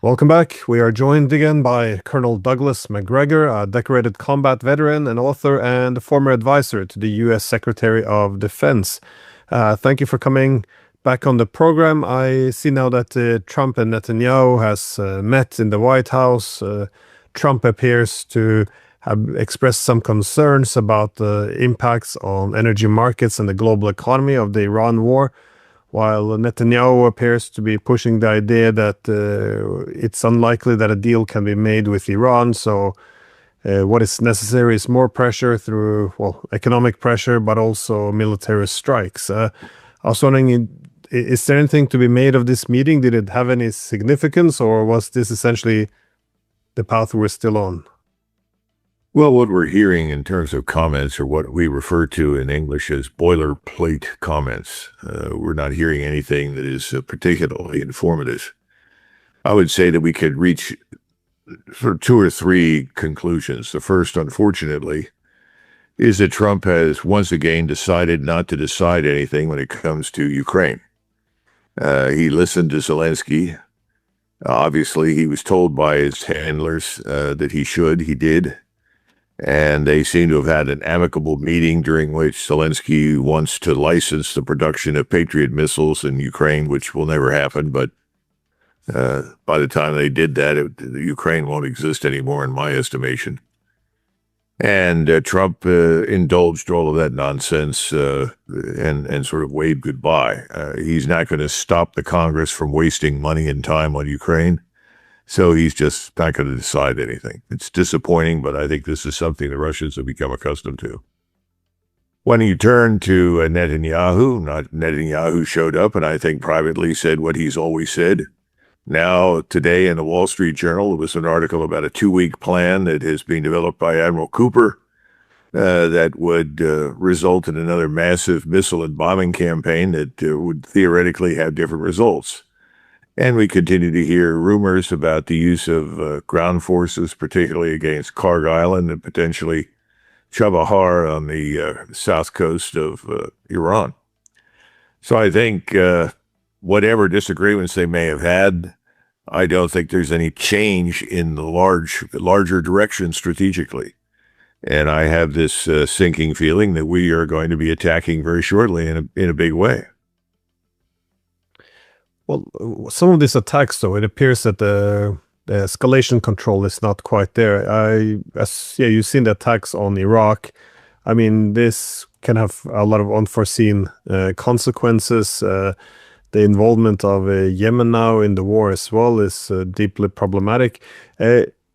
Welcome back. We are joined again by Colonel Douglas Macgregor, a decorated combat veteran, an author, and former advisor to the U.S. Secretary of Defense. Thank you for coming back on the program. I see now that Trump and Netanyahu has met in the White House. Trump appears to have expressed some concerns about the impacts on energy markets and the global economy of the Iran war, while Netanyahu appears to be pushing the idea that it's unlikely that a deal can be made with Iran. So what is necessary is more pressure through, well, economic pressure, but also military strikes. I was wondering, is there anything to be made of this meeting? Did it have any significance, or was this essentially the path we're still on? Well, what we're hearing in terms of comments are what we refer to in English as boilerplate comments. We're not hearing anything that is particularly informative. I would say that we could reach sort of two or three conclusions. The first, unfortunately, is that Trump has once again decided not to decide anything when it comes to Ukraine. He listened to Zelensky. Obviously, he was told by his handlers that he should. He did. And they seem to have had an amicable meeting during which Zelensky wants to license the production of Patriot missiles in Ukraine, which will never happen. But by the time they did that, Ukraine won't exist anymore, in my estimation. And Trump indulged all of that nonsense and sort of waved goodbye. He's not going to stop the Congress from wasting money and time on Ukraine. So he's just not going to decide anything. It's disappointing, but I think this is something the Russians have become accustomed to. When you turn to Netanyahu showed up and I think privately said what he's always said. Now, today in the Wall Street Journal, there was an article about a 2-week plan that has been developed by Admiral Cooper that would result in another massive missile and bombing campaign that would theoretically have different results. And we continue to hear rumors about the use of ground forces, particularly against Karg Island and potentially Chabahar on the south coast of Iran. So I think whatever disagreements they may have had, I don't think there's any change in the larger direction strategically. And I have this sinking feeling that we are going to be attacking very shortly in a big way. Well, some of these attacks, though, it appears that the escalation control is not quite there. You've seen the attacks on Iraq. I mean, this can have a lot of unforeseen consequences. The involvement of Yemen now in the war as well is deeply problematic.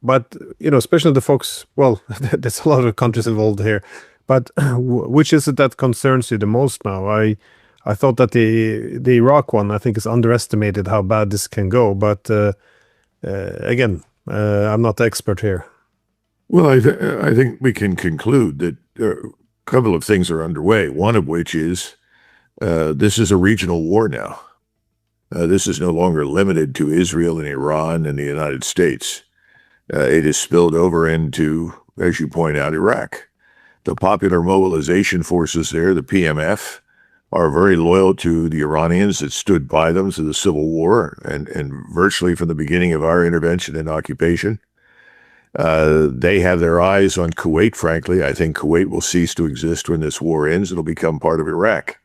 But, especially the folks, well, there's a lot of countries involved here. But which is it that concerns you the most now? I thought that the Iraq one, I think, is underestimated how bad this can go. But again, I'm not the expert here. Well, I think we can conclude that a couple of things are underway, one of which is this is a regional war now. This is no longer limited to Israel and Iran and the United States. It has spilled over into, as you point out, Iraq. The Popular Mobilization Forces there, the PMF, are very loyal to the Iranians that stood by them through the Civil War and virtually from the beginning of our intervention and occupation. They have their eyes on Kuwait, frankly. I think Kuwait will cease to exist when this war ends. It'll become part of Iraq.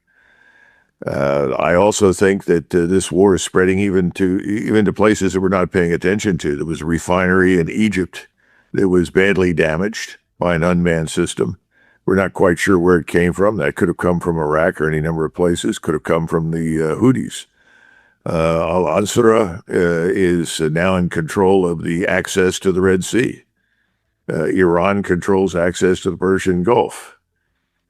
I also think that this war is spreading even to places that we're not paying attention to. There was a refinery in Egypt that was badly damaged by an unmanned system. We're not quite sure where it came from. That could have come from Iraq or any number of places. Could have come from the Houthis. Al-Ansara is now in control of the access to the Red Sea. Iran controls access to the Persian Gulf.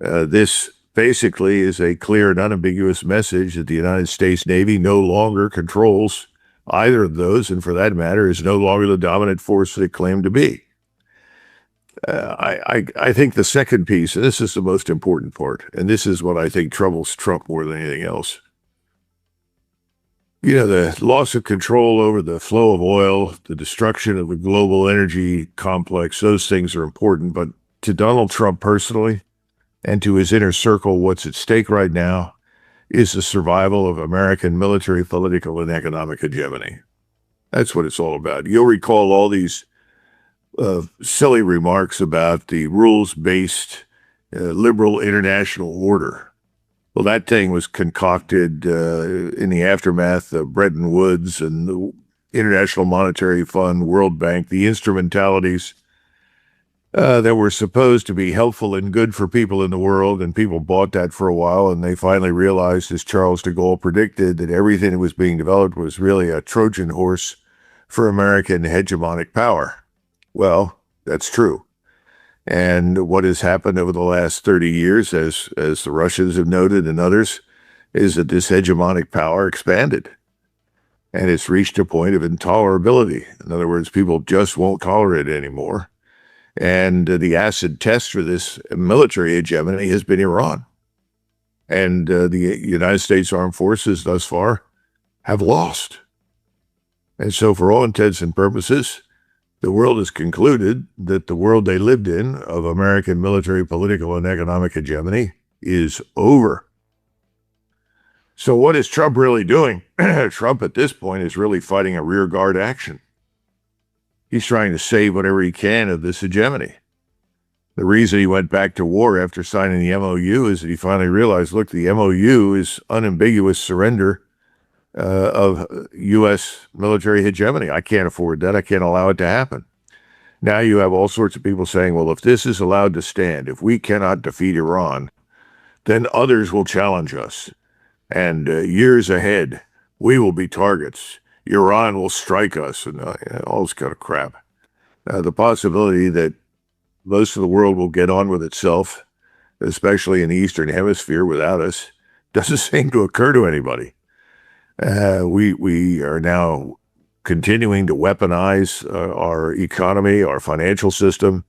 This basically is a clear and unambiguous message that the United States Navy no longer controls either of those, and for that matter, is no longer the dominant force that it claimed to be. I think the second piece, and this is the most important part, and this is what I think troubles Trump more than anything else. The loss of control over the flow of oil, the destruction of the global energy complex, those things are important. But to Donald Trump personally and to his inner circle, what's at stake right now is the survival of American military, political, and economic hegemony. That's what it's all about. You'll recall all these silly remarks about the rules-based liberal international order. Well, that thing was concocted in the aftermath of Bretton Woods and the International Monetary Fund, World Bank, the instrumentalities that were supposed to be helpful and good for people in the world, and people bought that for a while, and they finally realized, as Charles de Gaulle predicted, that everything that was being developed was really a Trojan horse for American hegemonic power. Well, that's true. And what has happened over the last 30 years, as the Russians have noted and others, is that this hegemonic power expanded. And it's reached a point of intolerability. In other words, people just won't tolerate it anymore. And the acid test for this military hegemony has been Iran. And the United States Armed Forces thus far have lost. And so for all intents and purposes, the world has concluded that the world they lived in of American military, political, and economic hegemony is over. So what is Trump really doing? Trump at this point is really fighting a rearguard action. He's trying to save whatever he can of this hegemony. The reason he went back to war after signing the MOU is that he finally realized, look, the MOU is unambiguous surrender of U.S. military hegemony. I can't afford that. I can't allow it to happen. Now you have all sorts of people saying, well, if this is allowed to stand, if we cannot defeat Iran, then others will challenge us. And years ahead, we will be targets. Iran will strike us, and all this kind of crap. The possibility that most of the world will get on with itself, especially in the Eastern Hemisphere without us, doesn't seem to occur to anybody. We are now continuing to weaponize our economy, our financial system,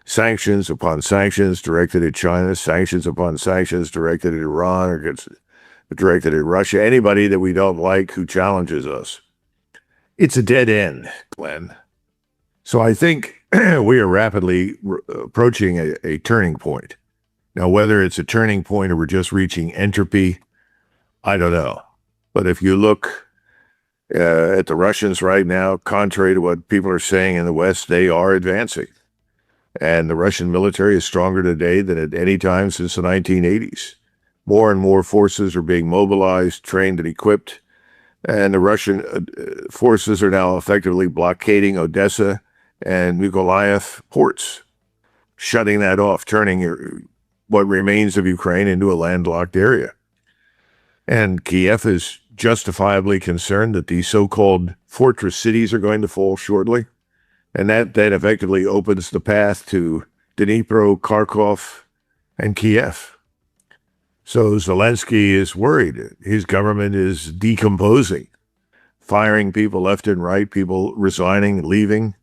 sanctions upon sanctions directed at China, sanctions upon sanctions directed at Iran or directed at Russia, anybody that we don't like who challenges us. It's a dead end, Glenn. So I think we are rapidly approaching a turning point. Now, whether it's a turning point or we're just reaching entropy, I don't know. But if you look at the Russians right now, contrary to what people are saying in the West, they are advancing. And the Russian military is stronger today than at any time since the 1980s. More and more forces are being mobilized, trained, and equipped. And the Russian forces are now effectively blockading Odessa and Mykolaiv ports, shutting that off, turning what remains of Ukraine into a landlocked area. And Kiev is justifiably concerned that these so-called fortress cities are going to fall shortly. And that effectively opens the path to Dnipro, Kharkov, and Kiev. So Zelensky is worried. His government is decomposing, firing people left and right, people resigning, leaving.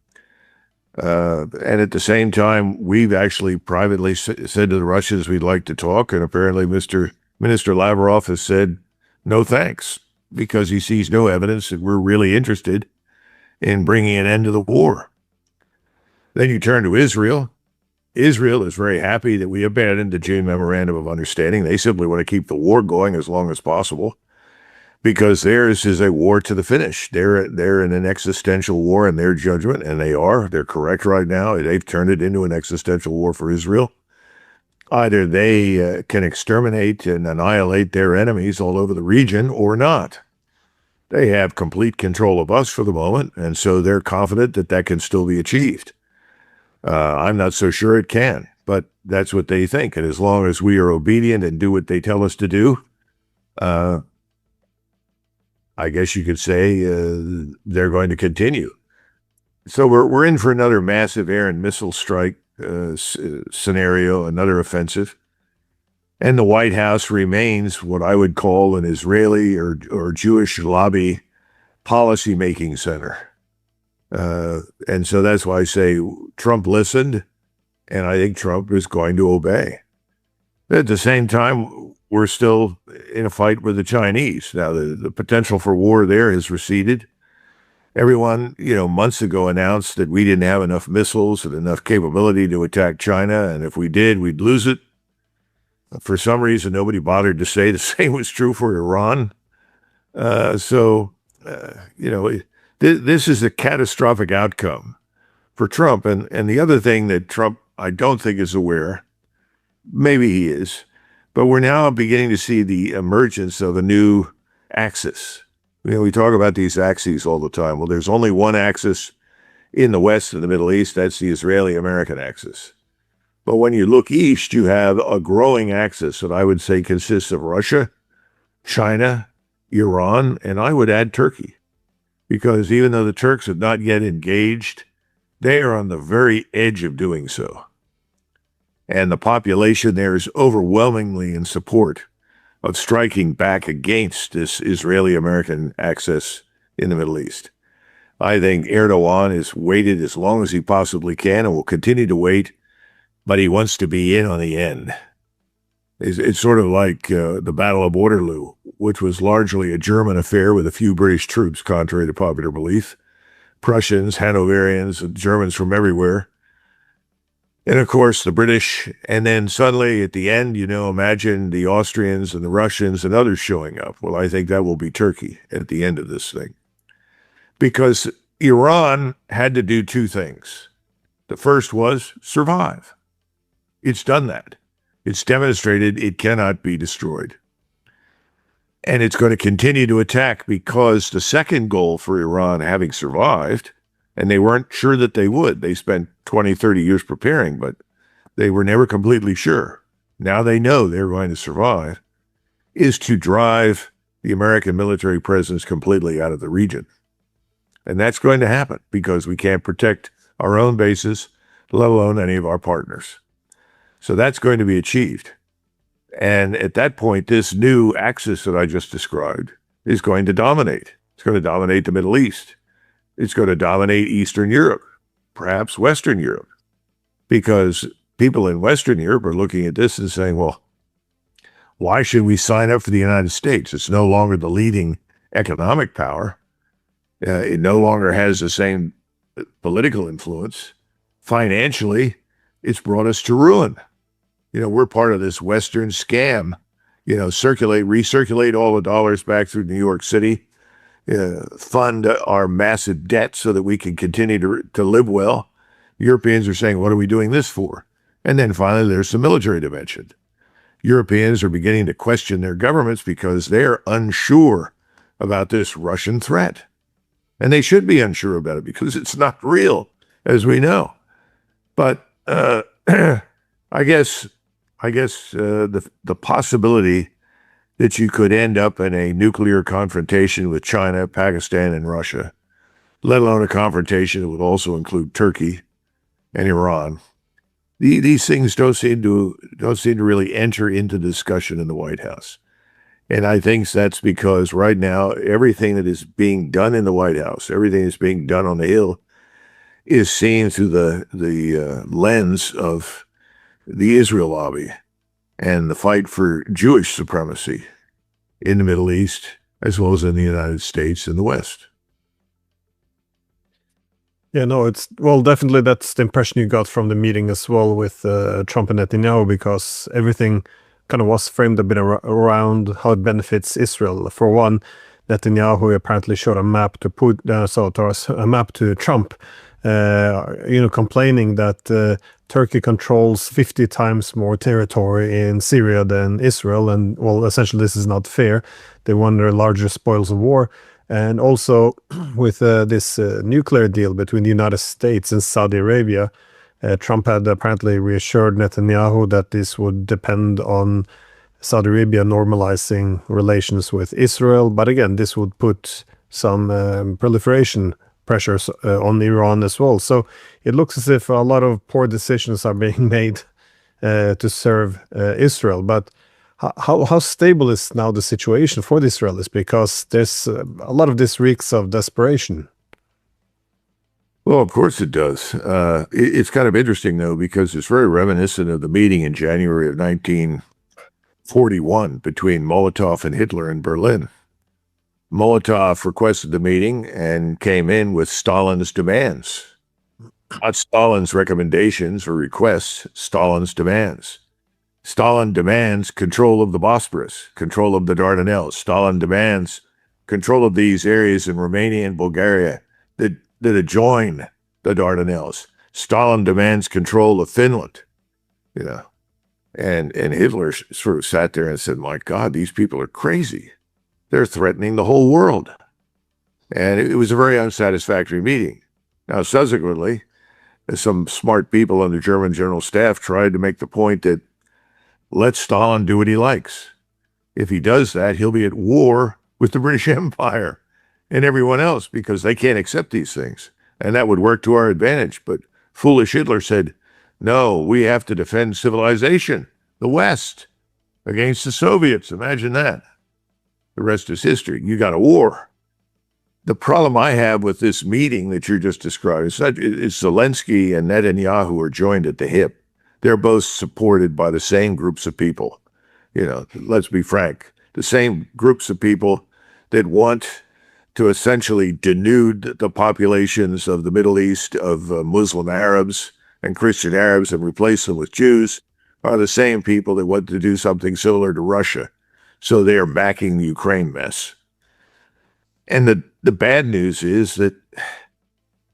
And at the same time, we've actually privately said to the Russians we'd like to talk, and apparently Minister Lavrov has said no thanks because he sees no evidence that we're really interested in bringing an end to the war. Then you turn to Israel. Israel is very happy that we abandoned the June Memorandum of Understanding. They simply want to keep the war going as long as possible because theirs is a war to the finish. They're in an existential war in their judgment, and they are. They're correct right now. They've turned it into an existential war for Israel. Either they can exterminate and annihilate their enemies all over the region or not. They have complete control of us for the moment, and so they're confident that that can still be achieved. I'm not so sure it can, but that's what they think. And as long as we are obedient and do what they tell us to do, I guess you could say they're going to continue. So we're in for another massive air and missile strike scenario, another offensive. And the White House remains what I would call an Israeli or Jewish lobby policy-making center. And so that's why I say Trump listened, and I think Trump is going to obey. At the same time, we're still in a fight with the Chinese. Now, the potential for war there has receded. Everyone, months ago announced that we didn't have enough missiles and enough capability to attack China, and if we did, we'd lose it. For some reason, nobody bothered to say the same was true for Iran. This is a catastrophic outcome for Trump. And the other thing that Trump, I don't think, is aware, maybe he is, but we're now beginning to see the emergence of a new axis. We talk about these axes all the time. Well, there's only one axis in the West and the Middle East. That's the Israeli-American axis. But when you look east, you have a growing axis that I would say consists of Russia, China, Iran, and I would add Turkey. Because even though the Turks have not yet engaged, they are on the very edge of doing so. And the population there is overwhelmingly in support of striking back against this Israeli-American axis in the Middle East. I think Erdogan has waited as long as he possibly can and will continue to wait, but he wants to be in on the end. It's sort of like the Battle of Waterloo, which was largely a German affair with a few British troops, contrary to popular belief. Prussians, Hanoverians, Germans from everywhere. And of course, the British. And then suddenly at the end, imagine the Austrians and the Russians and others showing up. Well, I think that will be Turkey at the end of this thing. Because Iran had to do two things. The first was survive. It's done that. It's demonstrated it cannot be destroyed. And it's going to continue to attack because the second goal for Iran, having survived, and they weren't sure that they would. They spent 20, 30 years preparing, but they were never completely sure. Now they know they're going to survive, is to drive the American military presence completely out of the region. And that's going to happen because we can't protect our own bases, let alone any of our partners. So that's going to be achieved. And at that point, this new axis that I just described is going to dominate. It's going to dominate the Middle East. It's going to dominate Eastern Europe, perhaps Western Europe, because people in Western Europe are looking at this and saying, well, why should we sign up for the United States? It's no longer the leading economic power. It no longer has the same political influence. Financially, it's brought us to ruin. We're part of this Western scam, recirculate all the dollars back through New York City, fund our massive debt so that we can continue to live well. Europeans are saying, what are we doing this for? And then finally, there's the military dimension. Europeans are beginning to question their governments because they're unsure about this Russian threat. And they should be unsure about it because it's not real, as we know. But I guess the possibility that you could end up in a nuclear confrontation with China, Pakistan, and Russia, let alone a confrontation that would also include Turkey and Iran, these things don't seem to really enter into discussion in the White House. And I think that's because right now, everything that is being done in the White House, everything that's being done on the Hill, is seen through the lens of the Israel lobby and the fight for Jewish supremacy in the Middle East, as well as in the United States and the West. Yeah, no, definitely that's the impression you got from the meeting as well with Trump and Netanyahu, because everything kind of was framed a bit around how it benefits Israel. For one, Netanyahu apparently showed a map to Trump, complaining that Turkey controls 50 times more territory in Syria than Israel, and essentially this is not fair. They want their larger spoils of war. And also with this nuclear deal between the United States and Saudi Arabia, Trump had apparently reassured Netanyahu that this would depend on Saudi Arabia normalizing relations with Israel. But again, this would put some proliferation pressures on Iran as well. So it looks as if a lot of poor decisions are being made to serve Israel. But how stable is now the situation for the Israelis? Because there's a lot of this reeks of desperation. Well, of course it does. It's kind of interesting, though, because it's very reminiscent of the meeting in January of 1941 between Molotov and Hitler in Berlin. Molotov requested the meeting and came in with Stalin's demands. Not Stalin's recommendations or requests, Stalin's demands. Stalin demands control of the Bosporus, control of the Dardanelles. Stalin demands control of these areas in Romania and Bulgaria that adjoin the Dardanelles. Stalin demands control of Finland, you know. And Hitler sort of sat there and said, my God, these people are crazy. They're threatening the whole world. And it was a very unsatisfactory meeting. Now, subsequently, some smart people on the German general staff tried to make the point that let Stalin do what he likes. If he does that, he'll be at war with the British Empire and everyone else because they can't accept these things. And that would work to our advantage. But foolish Hitler said, no, we have to defend civilization, the West, against the Soviets. Imagine that. The rest is history. You got a war. The problem I have with this meeting that you're just describing is that Zelensky and Netanyahu are joined at the hip. They're both supported by the same groups of people. You know, let's be frank, the same groups of people that want to essentially denude the populations of the Middle East of Muslim Arabs and Christian Arabs and replace them with Jews are the same people that want to do something similar to Russia. So they are backing the Ukraine mess. And the bad news is that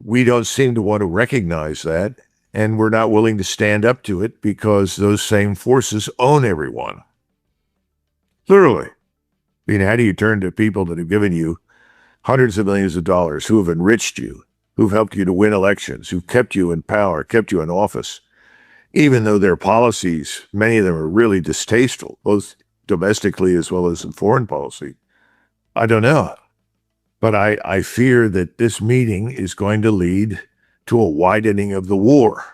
we don't seem to want to recognize that, and we're not willing to stand up to it because those same forces own everyone. Literally. I mean, how do you turn to people that have given you hundreds of millions of dollars, who have enriched you, who've helped you to win elections, who've kept you in power, kept you in office, even though their policies, many of them are really distasteful, both domestically as well as in foreign policy? I don't know. But I fear that this meeting is going to lead to a widening of the war,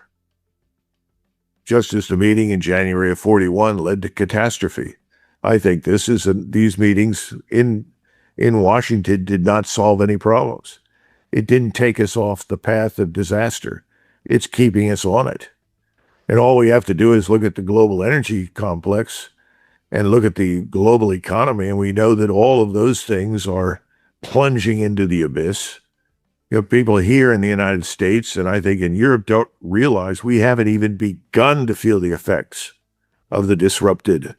just as the meeting in January of 41 led to catastrophe. I think these meetings in Washington did not solve any problems. It didn't take us off the path of disaster. It's keeping us on it. And all we have to do is look at the global energy complex and look at the global economy, and we know that all of those things are plunging into the abyss. You know, people here in the United States, and I think in Europe, don't realize we haven't even begun to feel the effects of the disrupted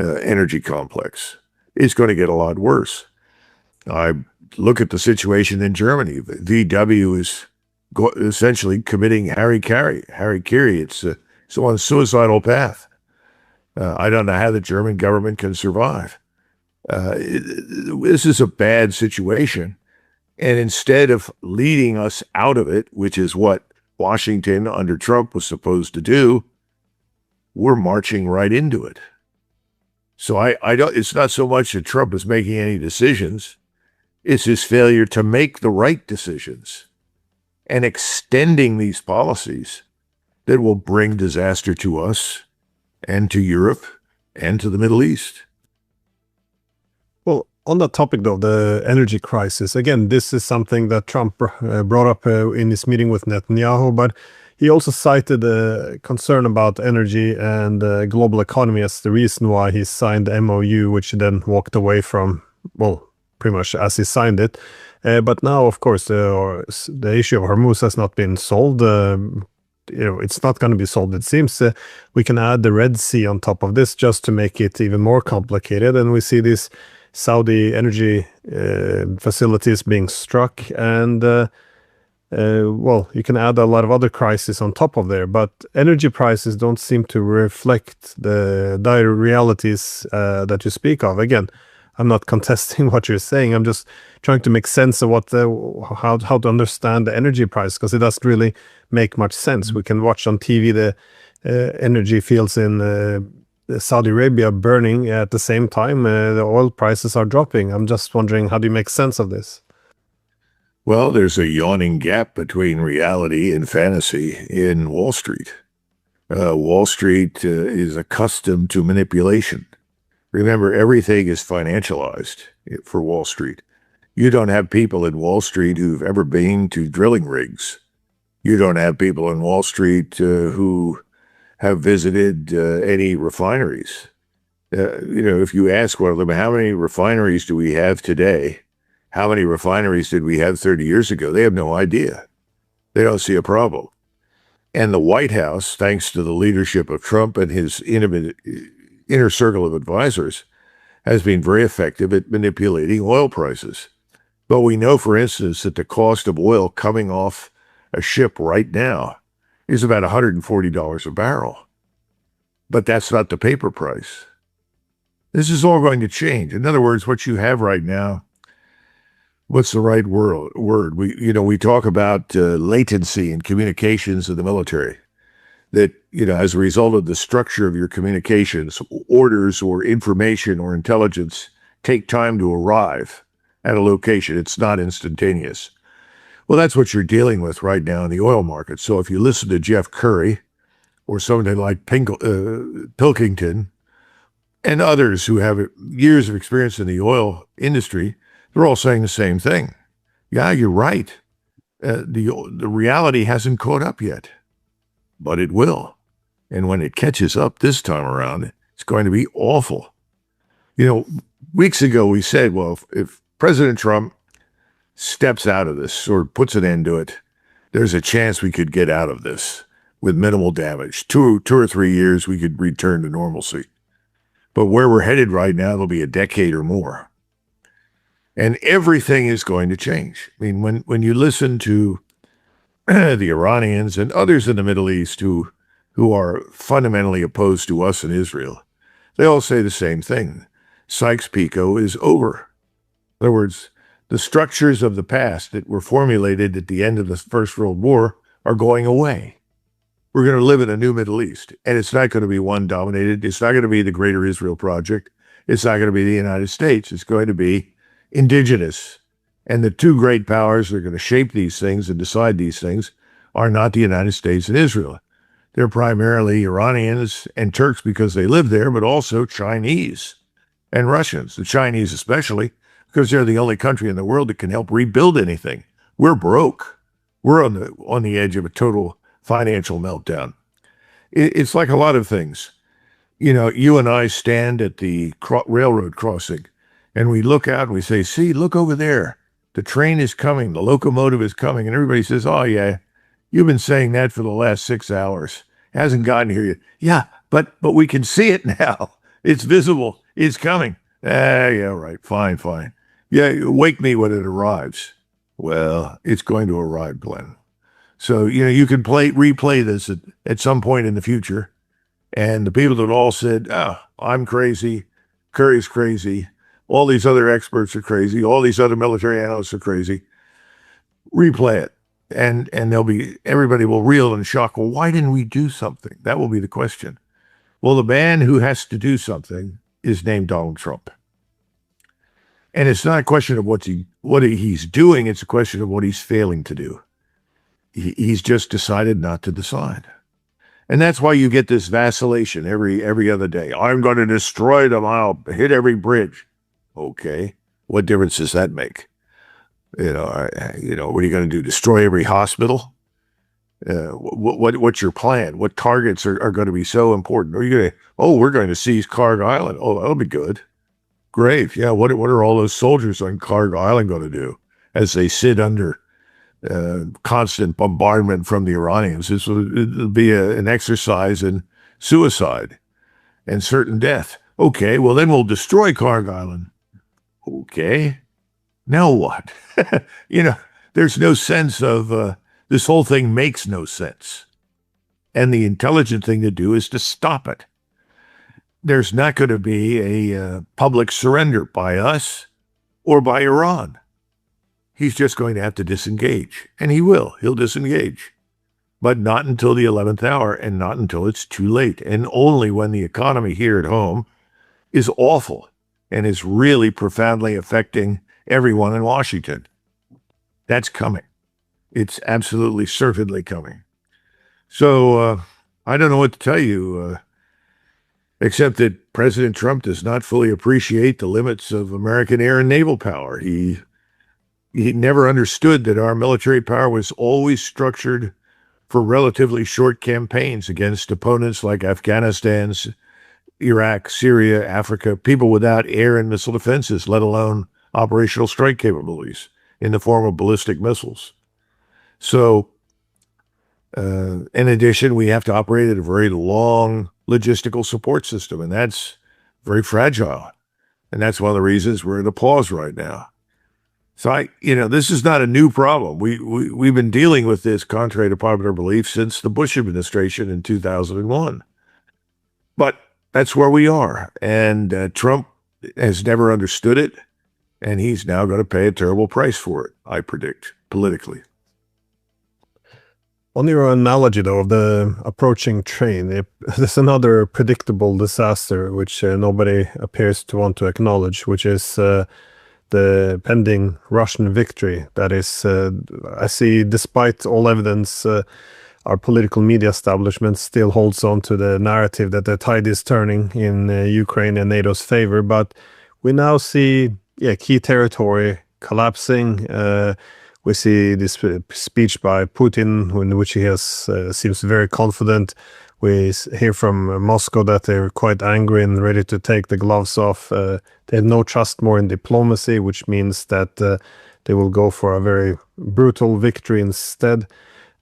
energy complex. It's going to get a lot worse. I look at the situation in Germany. VW is essentially committing Harry-Kari. It's on a suicidal path. I don't know how the German government can survive. This is a bad situation. And instead of leading us out of it, which is what Washington under Trump was supposed to do, we're marching right into it. So I don't, it's not so much that Trump is making any decisions. It's his failure to make the right decisions and extending these policies that will bring disaster to us and to Europe and to the Middle East. Well, on that topic, though, the energy crisis, again, this is something that Trump brought up in his meeting with Netanyahu, but he also cited a concern about energy and global economy as the reason why he signed the MOU, which he then walked away from, well, pretty much as he signed it. But now, of course, the issue of Hormuz has not been solved. It's not going to be solved, it seems. We can add the Red Sea on top of this just to make it even more complicated. And we see these Saudi energy facilities being struck. And, you can add a lot of other crises on top of there. But energy prices don't seem to reflect the dire realities that you speak of. Again, I'm not contesting what you're saying. I'm just trying to make sense of how to understand the energy price, because it doesn't really make much sense. We can watch on TV the energy fields in Saudi Arabia burning at the same time. The oil prices are dropping. I'm just wondering, how do you make sense of this? Well, there's a yawning gap between reality and fantasy in Wall Street. Wall Street is accustomed to manipulation. Remember, everything is financialized for Wall Street. You don't have people in Wall Street who've ever been to drilling rigs. You don't have people in Wall Street who have visited any refineries. If you ask one of them, how many refineries do we have today? How many refineries did we have 30 years ago? They have no idea. They don't see a problem. And the White House, thanks to the leadership of Trump and his inner circle of advisors, has been very effective at manipulating oil prices. But we know, for instance, that the cost of oil coming off a ship right now is about $140 a barrel. But that's not the paper price. This is all going to change. In other words, what you have right now, what's the right word? We talk about latency in communications in the military. That, as a result of the structure of your communications, orders or information or intelligence take time to arrive at a location. It's not instantaneous. Well, that's what you're dealing with right now in the oil market. So if you listen to Jeff Curry or somebody like Pilkington and others who have years of experience in the oil industry, they're all saying the same thing. Yeah, you're right. The reality hasn't caught up yet, but it will. And when it catches up this time around, it's going to be awful. Weeks ago we said, well, if President Trump steps out of this or puts an end to it, there's a chance we could get out of this with minimal damage. 2 or 3 years, we could return to normalcy. But where we're headed right now, it'll be a decade or more. And everything is going to change. I mean, when you listen to the Iranians and others in the Middle East who are fundamentally opposed to us in Israel, they all say the same thing. Sykes-Picot is over. In other words, the structures of the past that were formulated at the end of the First World War are going away. We're going to live in a new Middle East, and it's not going to be one dominated. It's not going to be the Greater Israel Project. It's not going to be the United States. It's going to be indigenous. And the two great powers that are going to shape these things and decide these things are not the United States and Israel. They're primarily Iranians and Turks because they live there, but also Chinese and Russians, the Chinese especially, because they're the only country in the world that can help rebuild anything. We're broke. We're on the edge of a total financial meltdown. It's like a lot of things. You and I stand at the railroad crossing and we look out and we say, see, look over there. The train is coming. The locomotive is coming. And everybody says, oh, yeah, you've been saying that for the last 6 hours. It hasn't gotten here yet. Yeah, but we can see it now. It's visible. It's coming. Yeah, right. Fine. Yeah, wake me when it arrives. Well, it's going to arrive, Glenn. So, you can replay this at some point in the future. And the people that all said, oh, I'm crazy, Curry's crazy, all these other experts are crazy, all these other military analysts are crazy, replay it. And everybody will reel in shock. Well, why didn't we do something? That will be the question. Well, the man who has to do something is named Donald Trump. And it's not a question of what he's doing. It's a question of what he's failing to do. He's just decided not to decide. And that's why you get this vacillation every other day. I'm going to destroy them. I'll hit every bridge. Okay. What difference does that make? What are you going to do? Destroy every hospital? What's your plan? What targets are going to be so important? Are you going to, we're going to seize Cargo Island. Oh, that'll be good. Great. Yeah. What are all those soldiers on Cargo Island going to do as they sit under constant bombardment from the Iranians? It'll be an exercise in suicide and certain death. Okay. Well, then we'll destroy Cargo Island. Okay. Now what? There's no sense of this whole thing makes no sense. And the intelligent thing to do is to stop it. There's not going to be a public surrender by us or by Iran. He's just going to have to disengage. And he will. He'll disengage. But not until the 11th hour and not until it's too late. And only when the economy here at home is awful and is really profoundly affecting everyone in Washington. That's coming. It's absolutely certainly coming. So I don't know what to tell you, except that President Trump does not fully appreciate the limits of American air and naval power. He never understood that our military power was always structured for relatively short campaigns against opponents like Afghanistan's, Iraq, Syria, Africa, people without air and missile defenses, let alone operational strike capabilities in the form of ballistic missiles. So, in addition, we have to operate at a very long logistical support system, and that's very fragile. And that's one of the reasons we're in a pause right now. So this is not a new problem. We've been dealing with this, contrary to popular belief, since the Bush administration in 2001. But that's where we are. And Trump has never understood it. And he's now going to pay a terrible price for it, I predict, politically. On your analogy, though, of the approaching train, there's another predictable disaster which nobody appears to want to acknowledge, which is the pending Russian victory. That is, I see, despite all evidence, our political media establishment still holds on to the narrative that the tide is turning in Ukraine and NATO's favor. But we now see, key territory collapsing. We see this speech by Putin, in which he has seems very confident. We hear from Moscow that they're quite angry and ready to take the gloves off. They have no trust more in diplomacy, which means that they will go for a very brutal victory instead.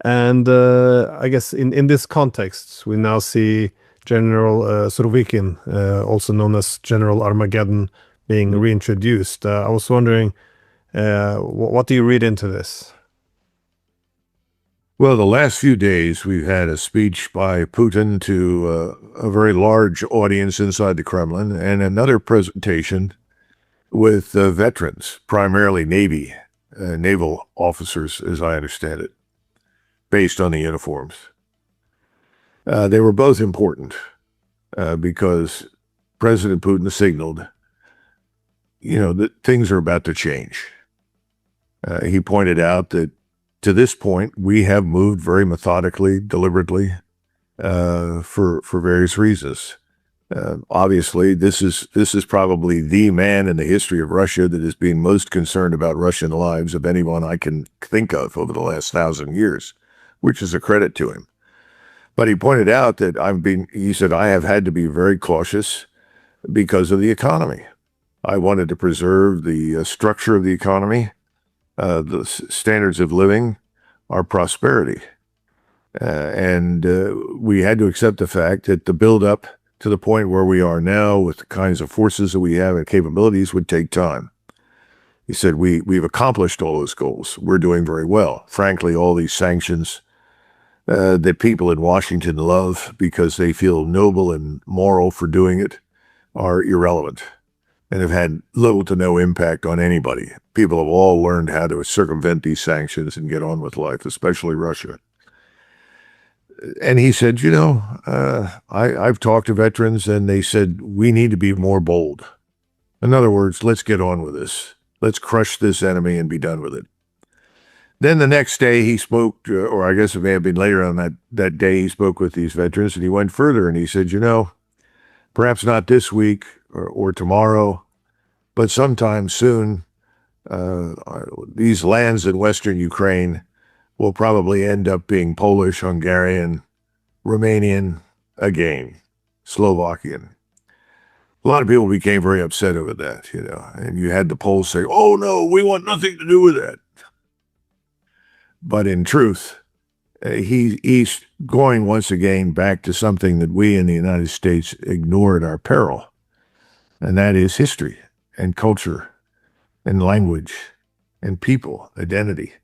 And I guess in this context, we now see General Surovikin, also known as General Armageddon, being reintroduced. I was wondering, what do you read into this? Well, the last few days, we've had a speech by Putin to a very large audience inside the Kremlin, and another presentation with veterans, primarily naval officers, as I understand it, based on the uniforms. They were both important because President Putin signaled, that things are about to change. He pointed out that to this point, we have moved very methodically, deliberately, for various reasons. Obviously, this is probably the man in the history of Russia that has been most concerned about Russian lives of anyone I can think of over the last 1,000 years, which is a credit to him. But he pointed out that he said, I have had to be very cautious because of the economy. I wanted to preserve the structure of the economy, the standards of living, our prosperity. And we had to accept the fact that the build-up to the point where we are now with the kinds of forces that we have and capabilities would take time. He said, we've accomplished all those goals. We're doing very well. Frankly, all these sanctions that people in Washington love because they feel noble and moral for doing it are irrelevant and have had little to no impact on anybody. People have all learned how to circumvent these sanctions and get on with life, especially Russia. And he said, I've talked to veterans and they said, we need to be more bold. In other words, let's get on with this. Let's crush this enemy and be done with it. Then the next day he spoke, or I guess it may have been later on that day, he spoke with these veterans and he went further and he said, perhaps not this week or tomorrow, but sometime soon, these lands in Western Ukraine will probably end up being Polish, Hungarian, Romanian, again, Slovakian. A lot of people became very upset over that, and you had the Poles say, oh no, we want nothing to do with that. But in truth, he's going once again back to something that we in the United States ignore at our peril, and that is history and culture and language and people, identity.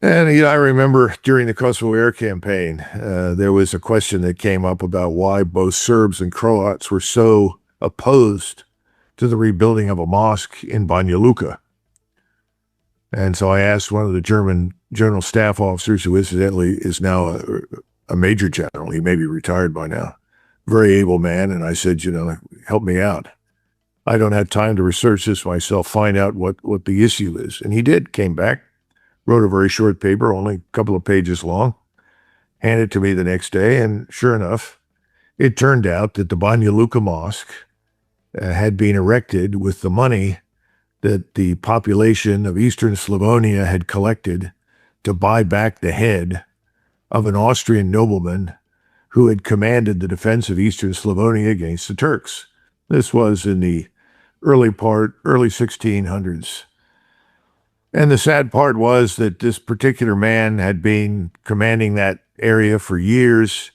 And I remember during the Kosovo Air Campaign, there was a question that came up about why both Serbs and Croats were so opposed to the rebuilding of a mosque in Banja Luka. And so I asked one of the German general staff officers, who incidentally is now a major general, he may be retired by now, very able man, and I said, help me out. I don't have time to research this myself, find out what the issue is. And he did, came back, wrote a very short paper, only a couple of pages long, handed it to me the next day, and sure enough, it turned out that the Banja Luka Mosque had been erected with the money that the population of Eastern Slavonia had collected to buy back the head of an Austrian nobleman who had commanded the defense of Eastern Slavonia against the Turks. This was in the early 1600s. And the sad part was that this particular man had been commanding that area for years.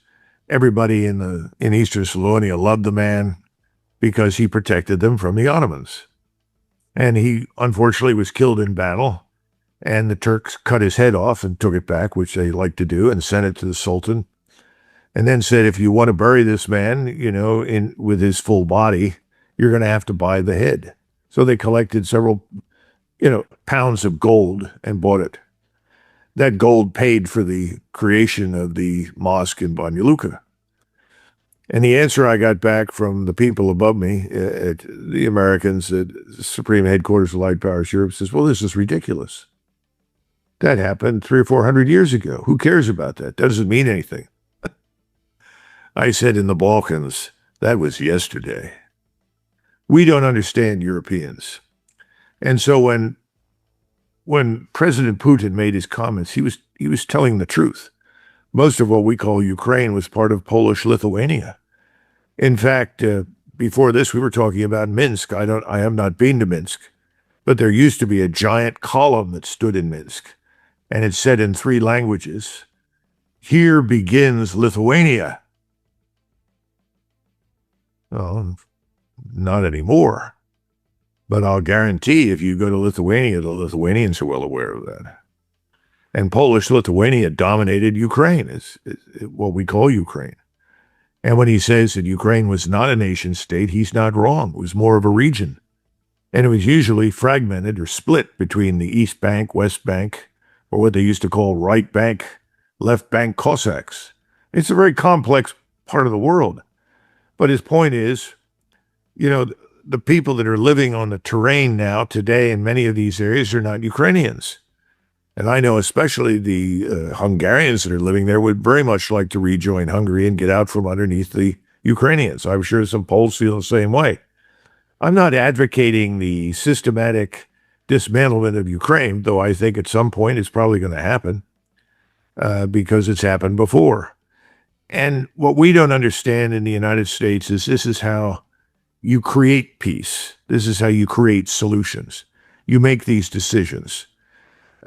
Everybody in Eastern Slavonia loved the man because he protected them from the Ottomans. And he unfortunately was killed in battle. And the Turks cut his head off and took it back, which they like to do, and sent it to the Sultan. And then said, if you want to bury this man, in with his full body, you're going to have to buy the head. So they collected several, pounds of gold and bought it. That gold paid for the creation of the mosque in Banja Luka. And the answer I got back from the people above me, the Americans at the Supreme Headquarters of Light Powers Europe, says, well, this is ridiculous. That happened 300 or 400 years ago. Who cares about that? Doesn't mean anything. I said in the Balkans, that was yesterday. We don't understand Europeans. And so when President Putin made his comments, he was telling the truth. Most of what we call Ukraine was part of Polish Lithuania. In fact, before this, we were talking about Minsk. I have not been to Minsk, but there used to be a giant column that stood in Minsk, and it said in 3 languages, "Here begins Lithuania." Well, not anymore. But I'll guarantee if you go to Lithuania, the Lithuanians are well aware of that. And Polish Lithuania dominated Ukraine, is what we call Ukraine. And when he says that Ukraine was not a nation state, he's not wrong. It was more of a region. And it was usually fragmented or split between the East Bank, West Bank, or what they used to call right bank, left bank Cossacks. It's a very complex part of the world. But his point is, the people that are living on the terrain now today in many of these areas are not Ukrainians. And I know especially the Hungarians that are living there would very much like to rejoin Hungary and get out from underneath the Ukrainians. I'm sure some Poles feel the same way. I'm not advocating the systematic dismantlement of Ukraine, though I think at some point it's probably going to happen because it's happened before. And what we don't understand in the United States is this is how you create peace. This is how you create solutions. You make these decisions.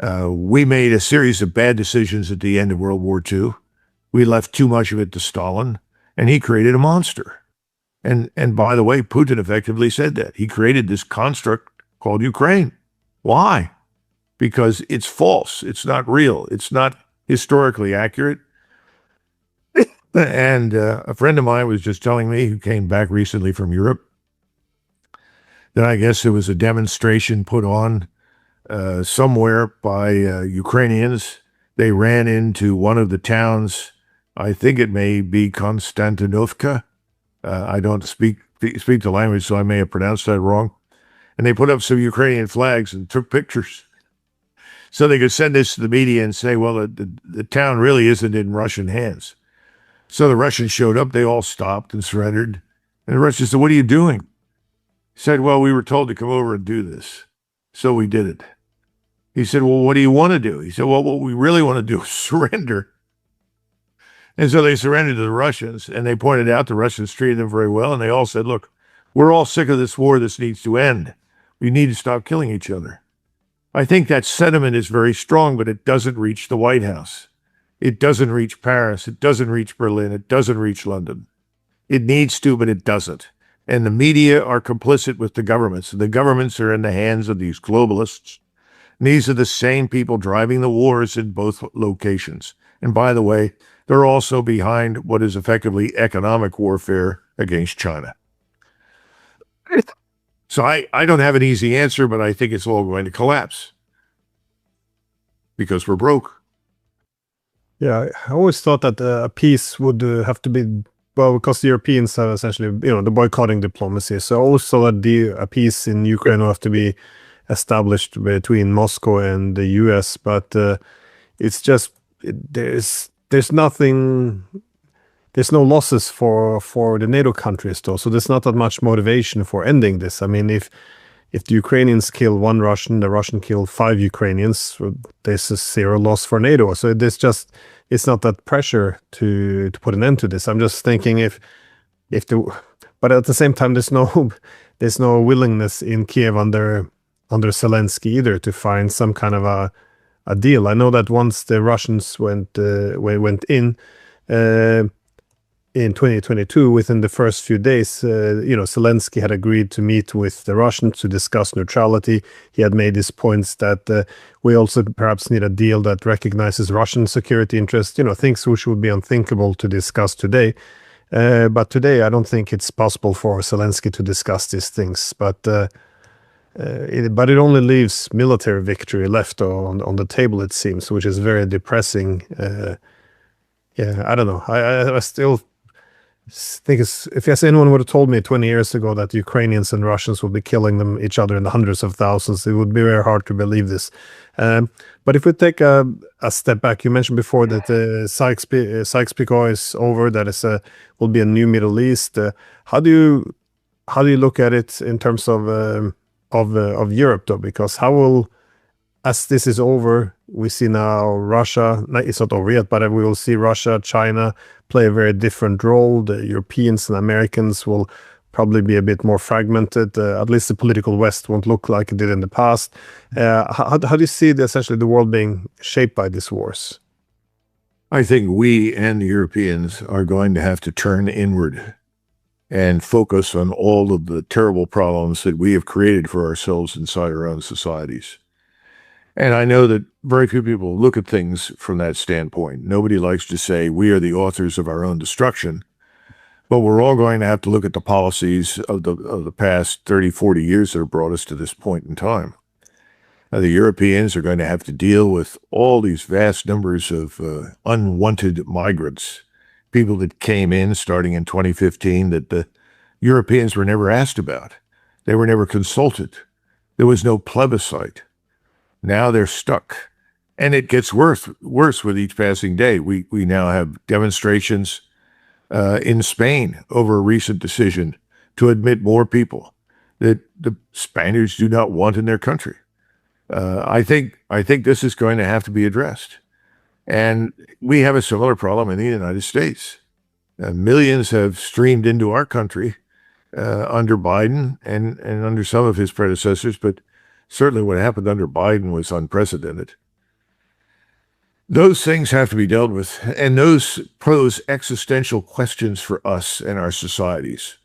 We made a series of bad decisions at the end of World War II. We left too much of it to Stalin, and he created a monster. And by the way, Putin effectively said that. He created this construct called Ukraine. Why? Because it's false. It's not real. It's not historically accurate. And a friend of mine was just telling me, who came back recently from Europe, that I guess there was a demonstration put on somewhere by Ukrainians. They ran into one of the towns, I think it may be Konstantinovka. I don't speak the language, so I may have pronounced that wrong. And they put up some Ukrainian flags and took pictures. So they could send this to the media and say, well, the town really isn't in Russian hands. So the Russians showed up. They all stopped and surrendered. And the Russians said, what are you doing? He said, well, we were told to come over and do this. So we did it. He said, well, what do you want to do? He said, well, what we really want to do is surrender. And so they surrendered to the Russians, and they pointed out the Russians treated them very well. And they all said, look, we're all sick of this war. This needs to end. We need to stop killing each other. I think that sentiment is very strong, but it doesn't reach the White House. It doesn't reach Paris. It doesn't reach Berlin. It doesn't reach London. It needs to, but it doesn't. And the media are complicit with the governments. The governments are in the hands of these globalists. And these are the same people driving the wars in both locations. And by the way, they're also behind what is effectively economic warfare against China. So I don't have an easy answer, but I think it's all going to collapse because we're broke. Yeah, I always thought that a peace would have to be, well, because the Europeans have essentially, the boycotting diplomacy. So I always thought that a peace in Ukraine would have to be established between Moscow and the US. But it's just, there's nothing, there's no losses for the NATO countries, though. So there's not that much motivation for ending this. I mean, if the Ukrainians kill one Russian, the Russian kill 5 Ukrainians, there's a 0 loss for NATO. So it's not that pressure to put an end to this. I'm just thinking but at the same time, there's no willingness in Kiev under Zelensky either to find some kind of a deal. I know that once the Russians went in, in 2022, within the first few days, Zelensky had agreed to meet with the Russians to discuss neutrality. He had made his points that we also perhaps need a deal that recognizes Russian security interests, things which would be unthinkable to discuss today. But today, I don't think it's possible for Zelensky to discuss these things. But it only leaves military victory left on the table, it seems, which is very depressing. Yeah, I don't know. I still think if yes, anyone would have told me 20 years ago that Ukrainians and Russians would be killing each other in the hundreds of thousands, it would be very hard to believe this. But if we take a step back, you mentioned before that Sykes-Picot is over. That is will be a new Middle East. How do you look at it in terms of Europe, though? Because how will, as this is over, we see now Russia, it's not over yet, but we will see Russia, China play a very different role. The Europeans and Americans will probably be a bit more fragmented. At least the political West won't look like it did in the past. How do you see essentially the world being shaped by these wars? I think we and the Europeans are going to have to turn inward and focus on all of the terrible problems that we have created for ourselves inside our own societies. And I know that very few people look at things from that standpoint. Nobody likes to say we are the authors of our own destruction, but we're all going to have to look at the policies of the past 30, 40 years that have brought us to this point in time. Now, the Europeans are going to have to deal with all these vast numbers of unwanted migrants, people that came in starting in 2015 that the Europeans were never asked about. They were never consulted. There was no plebiscite. Now they're stuck. And it gets worse with each passing day. We now have demonstrations in Spain over a recent decision to admit more people that the Spaniards do not want in their country. I think this is going to have to be addressed. And we have a similar problem in the United States. Millions have streamed into our country under Biden and under some of his predecessors, but certainly what happened under Biden was unprecedented. Those things have to be dealt with, and those pose existential questions for us and our societies.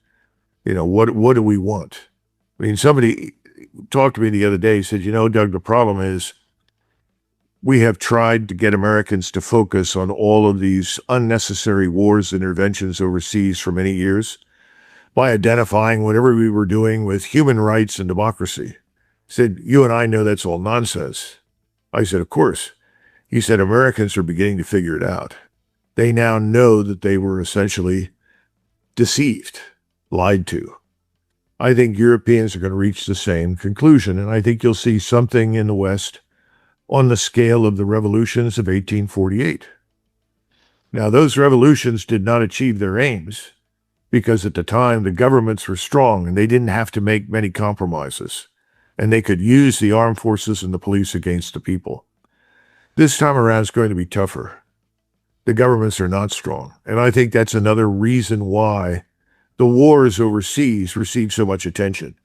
What do we want? I mean, somebody talked to me the other day, he said, Doug, the problem is we have tried to get Americans to focus on all of these unnecessary wars, interventions overseas for many years by identifying whatever we were doing with human rights and democracy. He said, you and I know that's all nonsense. I said, of course. He said, Americans are beginning to figure it out. They now know that they were essentially deceived, lied to. I think Europeans are going to reach the same conclusion, and I think you'll see something in the West on the scale of the revolutions of 1848. Now, those revolutions did not achieve their aims because at the time the governments were strong and they didn't have to make many compromises, and they could use the armed forces and the police against the people. This time around it's going to be tougher. The governments are not strong, and I think that's another reason why the wars overseas receive so much attention.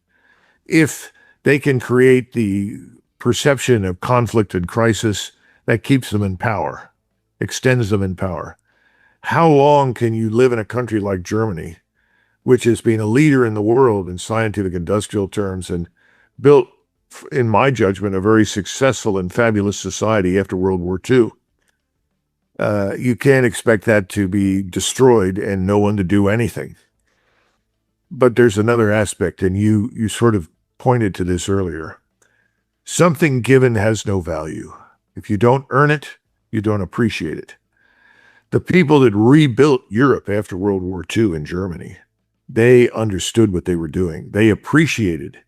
If they can create the perception of conflict and crisis, that keeps them in power, extends them in power. How long can you live in a country like Germany, which has been a leader in the world in scientific industrial terms and built, in my judgment, a very successful and fabulous society after World War II? You can't expect that to be destroyed and no one to do anything. But there's another aspect, and you sort of pointed to this earlier. Something given has no value. If you don't earn it, you don't appreciate it. The people that rebuilt Europe after World War II in Germany, they understood what they were doing. They appreciated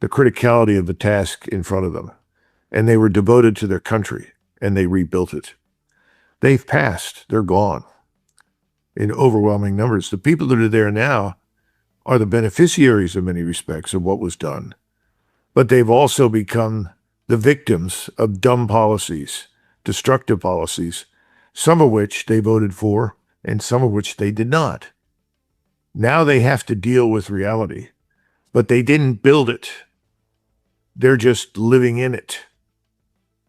the criticality of the task in front of them, and they were devoted to their country, and they rebuilt it. They've passed. They're gone in overwhelming numbers. The people that are there now are the beneficiaries in many respects of what was done, but they've also become the victims of dumb policies, destructive policies, some of which they voted for and some of which they did not. Now they have to deal with reality, but they didn't build it. They're just living in it.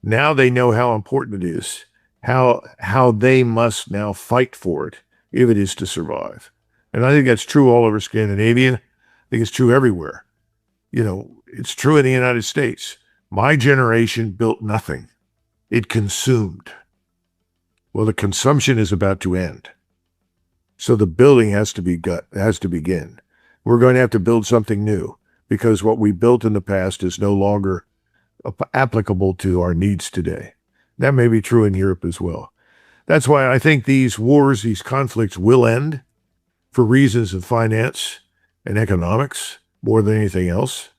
Now they know how important it is, how they must now fight for it if it is to survive. And I think that's true all over Scandinavia. I think it's true everywhere. It's true in the United States. My generation built nothing. It consumed. Well, the consumption is about to end. So the building has to begin. We're going to have to build something new because what we built in the past is no longer applicable to our needs today. That may be true in Europe as well. That's why I think these wars, these conflicts will end for reasons of finance and economics more than anything else.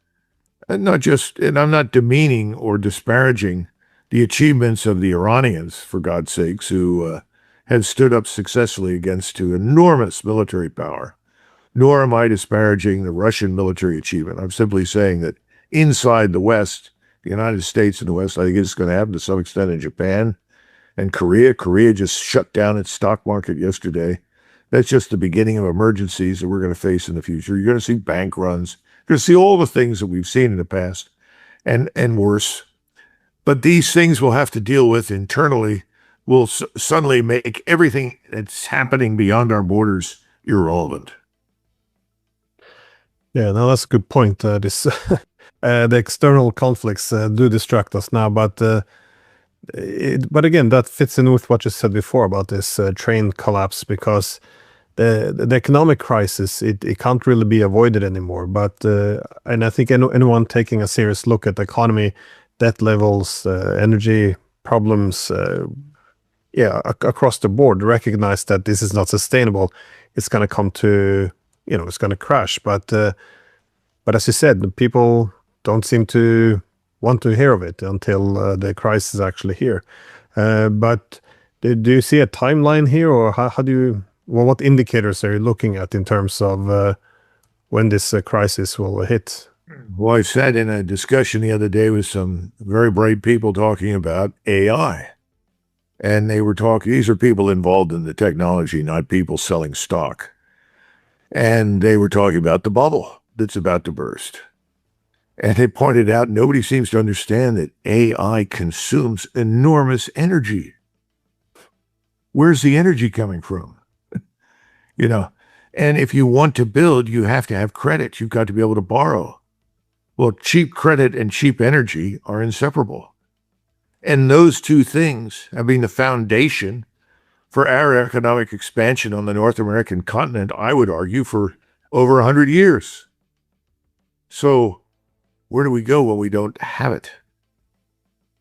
And I'm not demeaning or disparaging the achievements of the Iranians, for God's sakes, who had stood up successfully against an enormous military power. Nor am I disparaging the Russian military achievement. I'm simply saying that inside the West, the United States and the West, I think it's going to happen to some extent in Japan and Korea. Korea just shut down its stock market yesterday. That's just the beginning of emergencies that we're going to face in the future. You're going to see bank runs. You're going to see all the things that we've seen in the past and worse. But these things we'll have to deal with internally will suddenly make everything that's happening beyond our borders irrelevant. Yeah, no, that's a good point. The external conflicts do distract us now, but again, that fits in with what you said before about this train collapse, because the economic crisis, it can't really be avoided anymore. But and I think anyone taking a serious look at the economy, debt levels, energy problems, across the board, recognize that this is not sustainable. It's going to come to, it's going to crash. But as you said, people don't seem to want to hear of it until the crisis is actually here. But do you see a timeline here, or what indicators are you looking at in terms of when this crisis will hit? Well, I sat in a discussion the other day with some very bright people talking about AI. And they were talking, these are people involved in the technology, not people selling stock. And they were talking about the bubble that's about to burst. And they pointed out nobody seems to understand that AI consumes enormous energy. Where's the energy coming from? And if you want to build, you have to have credit. You've got to be able to borrow. Well, cheap credit and cheap energy are inseparable. And those two things have been the foundation for our economic expansion on the North American continent, I would argue, for over 100 years. So where do we go when we don't have it?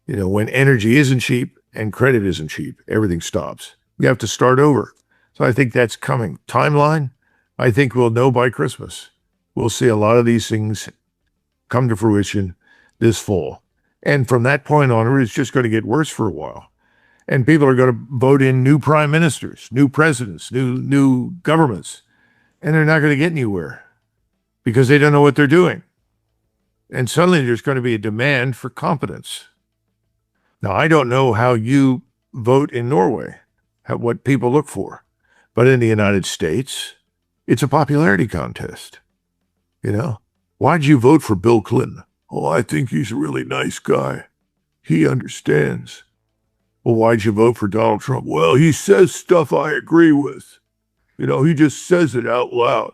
When energy isn't cheap and credit isn't cheap, everything stops. We have to start over. So I think that's coming. Timeline, I think we'll know by Christmas. We'll see a lot of these things come to fruition this fall. And from that point onward, it's just going to get worse for a while. And people are going to vote in new prime ministers, new presidents, new governments. And they're not going to get anywhere because they don't know what they're doing. And suddenly there's going to be a demand for competence. Now, I don't know how you vote in Norway, what people look for. But in the United States, it's a popularity contest. Why'd you vote for Bill Clinton? Oh, I think he's a really nice guy. He understands. Well, why'd you vote for Donald Trump? Well, he says stuff I agree with. He just says it out loud.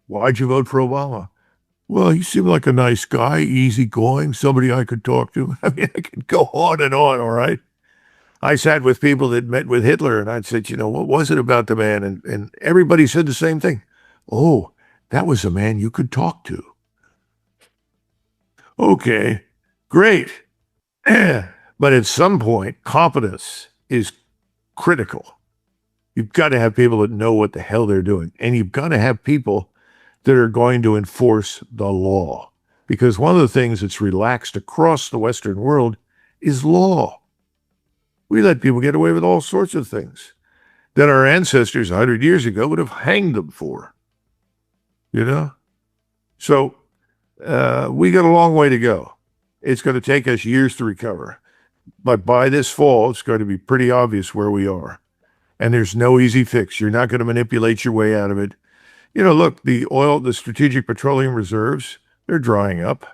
Why'd you vote for Obama? Well, he seemed like a nice guy, easygoing, somebody I could talk to. I could go on and on, all right? I sat with people that met with Hitler, and I'd said, what was it about the man? And everybody said the same thing. Oh, that was a man you could talk to. Okay, great. But at some point, competence is critical. You've got to have people that know what the hell they're doing. And you've got to have people that are going to enforce the law. Because one of the things that's relaxed across the Western world is law. We let people get away with all sorts of things that our ancestors 100 years ago would have hanged them for. So we got a long way to go. It's going to take us years to recover. But by this fall, it's going to be pretty obvious where we are. And there's no easy fix. You're not going to manipulate your way out of it. Look, the strategic petroleum reserves, they're drying up.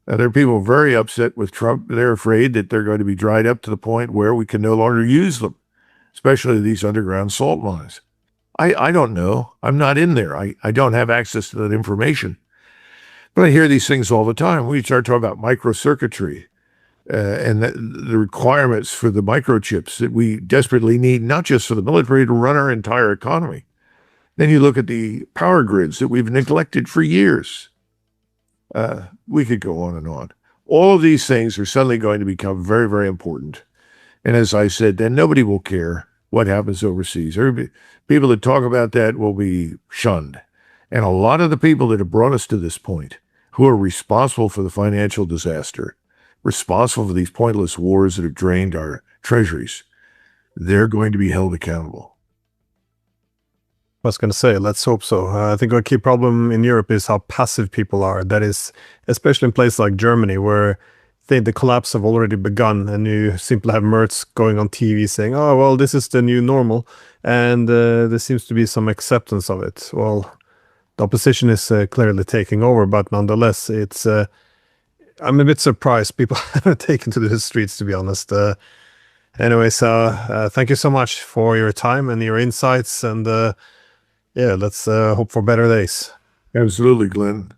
There are people very upset with Trump. They're afraid that they're going to be dried up to the point where we can no longer use them. especially these underground salt mines. I don't know. I'm not in there. I don't have access to that information. But I hear these things all the time. We start talking about microcircuitry and the requirements for the microchips that we desperately need, not just for the military, to run our entire economy. Then you look at the power grids that we've neglected for years. We could go on and on. All of these things are suddenly going to become very, very important. And as I said, then nobody will care what happens overseas. People that talk about that will be shunned. And a lot of the people that have brought us to this point, who are responsible for the financial disaster, responsible for these pointless wars that have drained our treasuries, they're going to be held accountable. I was going to say, let's hope so. I think a key problem in Europe is how passive people are. That is, especially in places like Germany, where the collapse have already begun, and you simply have Merz going on TV saying, "Oh, well, this is the new normal," and there seems to be some acceptance of it. Well, the opposition is clearly taking over, but nonetheless, it's. I'm a bit surprised people haven't taken to the streets, to be honest. Anyways, thank you so much for your time and your insights, and yeah, let's hope for better days. Absolutely, Glenn.